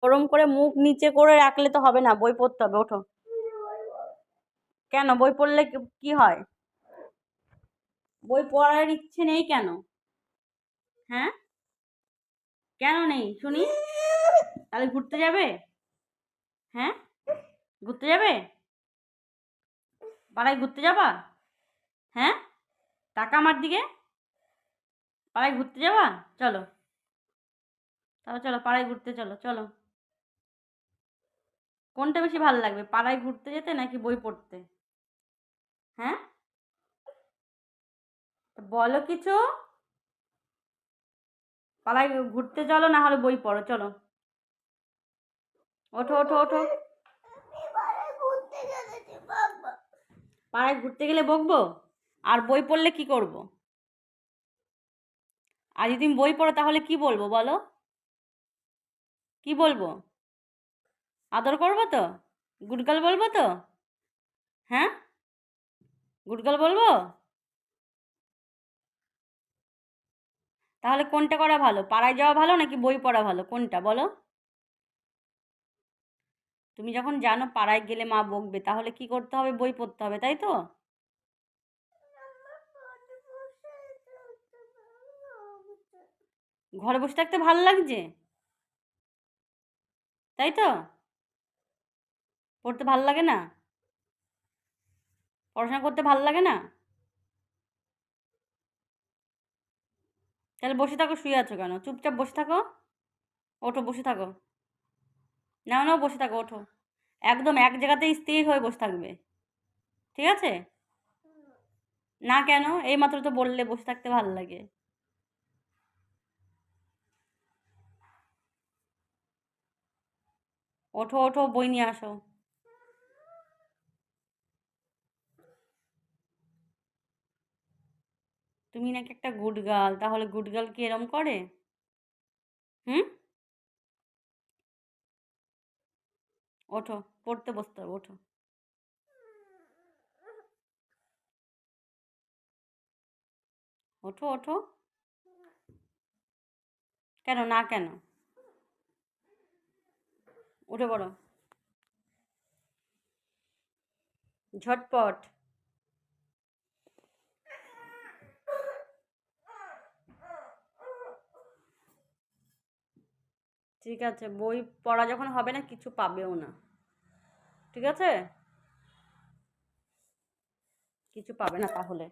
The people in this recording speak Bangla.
ওরম করে মুখ নিচে করে রাখলে তো হবে না, বই পড়তে হবে, ওঠো। কেন বই পড়লে কি হয়? বই পড়ার ইচ্ছে নেই কেন? হ্যাঁ, কেন নেই শুনি? তাহলে ঘুরতে যাবে? হ্যাঁ, ঘুরতে যাবে? পাড়ায় ঘুরতে যাবা? হ্যাঁ, টাকা আমার দিকে। পাড়ায় ঘুরতে যাবা? চলো, তাহলে চলো পাড়ায় ঘুরতে, চলো চলো। কোনটা বেশি ভালো লাগবে, পাড়ায় ঘুরতে যেতে নাকি বই পড়তে? হ্যাঁ, বলো কিছু। পাড়ায় ঘুরতে চলো, না হলে বই পড়ো, চলো। ওঠো ওঠো ওঠো। পাড়ায় ঘুরতে গেলে বকবো? আর বই পড়লে কি করব? আর যদি তুমি বই পড়ো তাহলে কি বলবো বলো? কি বলবো? আদর করবো তো? গুড গার্ল বলবো তো? হ্যাঁ, গুড গার্ল বলবো? তাহলে কোনটা করা ভালো, পাড়ায় যাওয়া ভালো নাকি বই পড়া ভালো, কোনটা বলো? তুমি যখন জানো পাড়ায় গেলে মা বকবে, তাহলে কি করতে হবে, বই পড়তে হবে, তাই তো? ঘরে বসে থাকতে ভালো লাগছে, তাই তো? পড়তে ভালো লাগে না? পড়াশোনা করতে ভালো লাগে না? তাহলে বসে থাকো, শুয়ে আছো কেন? চুপচাপ বসে থাকো। ওঠো, বসে থাকো। নাও নাও, বসে থাকো, ওঠো। একদম এক জায়গাতেই স্থির হয়ে বসে থাকবে, ঠিক আছে? না কেন? এইমাত্র তো বললে বসে থাকতে ভালো লাগে। ওঠো ওঠো, বই নিয়ে আসো। তুমি নাকি একটা গুড গার্ল, তাহলে গুড গার্ল কি এরম করে? হুম, ওঠো, পড়তে বসতে হবে, ওঠো। ওঠো ওঠো। কেন না কেন? উঠে পড়ো, ঝটপট। ঠিক আছে, বই পড়া যখন হবে না, কিছু পাবেও না, ঠিক আছে? কিছু পাবে না তাহলে।